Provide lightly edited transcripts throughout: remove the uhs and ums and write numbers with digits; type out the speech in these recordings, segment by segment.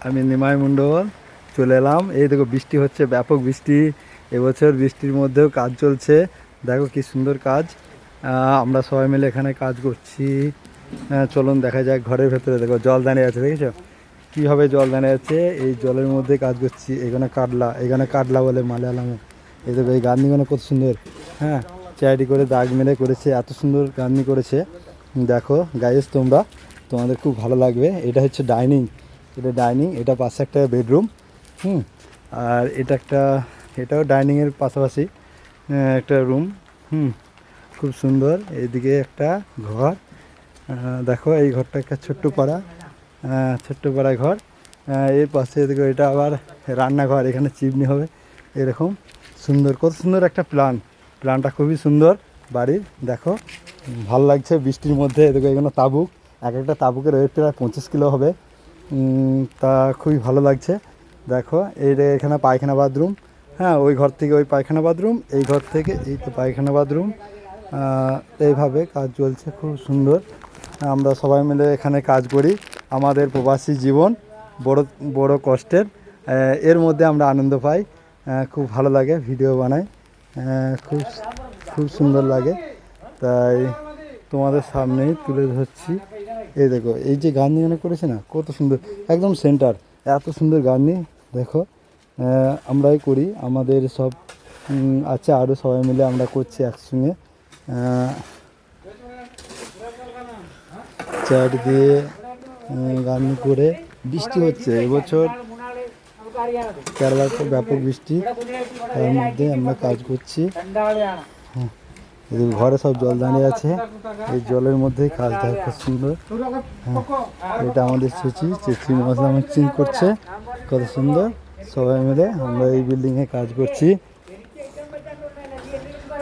আমি নিমাই মণ্ডল চলে এলাম। এই দেখো বৃষ্টি হচ্ছে, ব্যাপক বৃষ্টি এবছর। বৃষ্টির মধ্যেও কাজ চলছে, দেখো কি সুন্দর কাজ। আমরা সবাই মিলে এখানে কাজ করছি। চলুন দেখা যাক। ঘরের ভেতরে দেখো জল দাঁড়িয়ে আছে, দেখেছো কীভাবে জল দাঁড়িয়ে আছে। এই জলের মধ্যে কাজ করছি। এখানে কাটলা বলে মালায়ালামে। এই দেখো এই গাঁথনিগুলো কত সুন্দর। হ্যাঁ, চারিটি করে দাগ মেরে করেছে, এত সুন্দর গাঁথনি করেছে। দেখো গাইস, তোমাদের খুব ভালো লাগবে। এটা হচ্ছে ডাইনিং, এটা পাশে একটা বেডরুম। আর এটাও ডাইনিংয়ের পাশাপাশি একটা রুম। খুব সুন্দর। এইদিকে একটা ঘর, দেখো এই ঘরটা একটা ছোট্ট পাড়া ঘর। এর পাশে এদিকে এটা আবার রান্নাঘর, এখানে চিমনি হবে। এরকম সুন্দর, কত সুন্দর একটা প্ল্যানটা খুবই সুন্দর বাড়ির। দেখো ভালো লাগছে বৃষ্টির মধ্যে। এদিকে এখানে তাবুক, একটা তাবুকের ওয়েট প্রায় 25 কিলো হবে। তা খুবই ভালো লাগছে। দেখো এখানে পায়খানা বাথরুম। হ্যাঁ, ওই ঘর থেকে ওই পায়খানা বাথরুম, এই ঘর থেকে এই তো পায়খানা বাথরুম। এইভাবে কাজ চলছে, খুব সুন্দর। আমরা সবাই মিলে এখানে কাজ করি। আমাদের প্রবাসী জীবন বড় কষ্টের, এর মধ্যে আমরা আনন্দ পাই। খুব ভালো লাগে, ভিডিও বানাই, খুব সুন্দর লাগে। তাই তোমাদের সামনেই তুলে ধরছি। এই দেখো এই যে গার্নিংটা করেছে না, কত সুন্দর, একদম সেন্টার। এত সুন্দর গার্নিং দেখো। আমরাই করি, আমাদের সব আছে আরও সবাই মিলে আমরা করছি একসঙ্গে। চার দিয়ে গার্নিং করে। বৃষ্টি হচ্ছে এবছর, কেরালাতে ব্যাপক বৃষ্টি, তার মধ্যে আমরা কাজ করছি। ঘরে সব জল দাঁড়িয়ে আছে, এই জলের মধ্যেই কাজ দেখা খুব সুন্দর। এটা আমাদের চেঁচি মশলা মিক্সিং করছে, কত সুন্দর। সবাই মিলে আমরা এই বিল্ডিংয়ে কাজ করছি।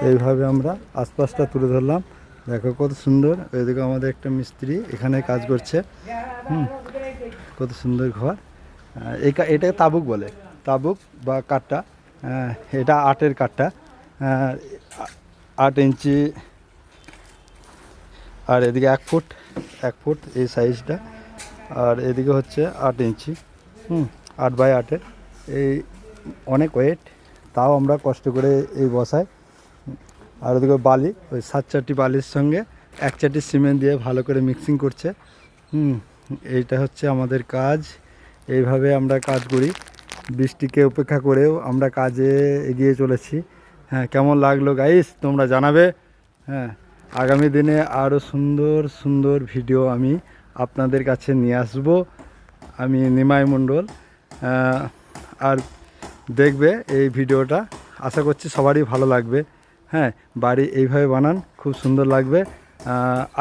এইভাবে আমরা আশপাশটা তুলে ধরলাম। দেখো কত সুন্দর। ওইদিকে আমাদের একটা মিস্ত্রি এখানে কাজ করছে। কত সুন্দর ঘর। এটা তাবুক বলে, তাবুক বা কাঠটা। এটা 8 কাঠটা, 8 ইঞ্চি। আর এদিকে 1 ফুট এই সাইজটা। আর এদিকে হচ্ছে 8 ইঞ্চি, 8 বাই 8-এর। এই অনেক ওয়েট, তাও আমরা কষ্ট করে এই বসাই। আর ওদিকে বালি, ওই 7 চারটি বালির সঙ্গে 1 চারটি সিমেন্ট দিয়ে ভালো করে মিক্সিং করছে। এইটা হচ্ছে আমাদের কাজ। এইভাবে আমরা কাজ করি, বৃষ্টিকে উপেক্ষা করেও আমরা কাজে এগিয়ে চলেছি। হ্যাঁ, কেমন লাগলো গাইস তোমরা জানাবে। হ্যাঁ, আগামী দিনে আরও সুন্দর সুন্দর ভিডিও আমি আপনাদের কাছে নিয়ে আসব। আমি নিমাই মণ্ডল। আর দেখবে এই ভিডিওটা, আশা করছি সবারই ভালো লাগবে। হ্যাঁ, বাড়ি এইভাবে বানান, খুব সুন্দর লাগবে।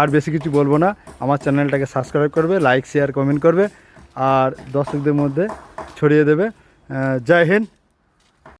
আর বেশি কিছু বলবো না। আমার চ্যানেলটাকে সাবস্ক্রাইব করবে, লাইক শেয়ার কমেন্ট করবে, আর দর্শকদের মধ্যে ছড়িয়ে দেবে। জয় হিন্দ।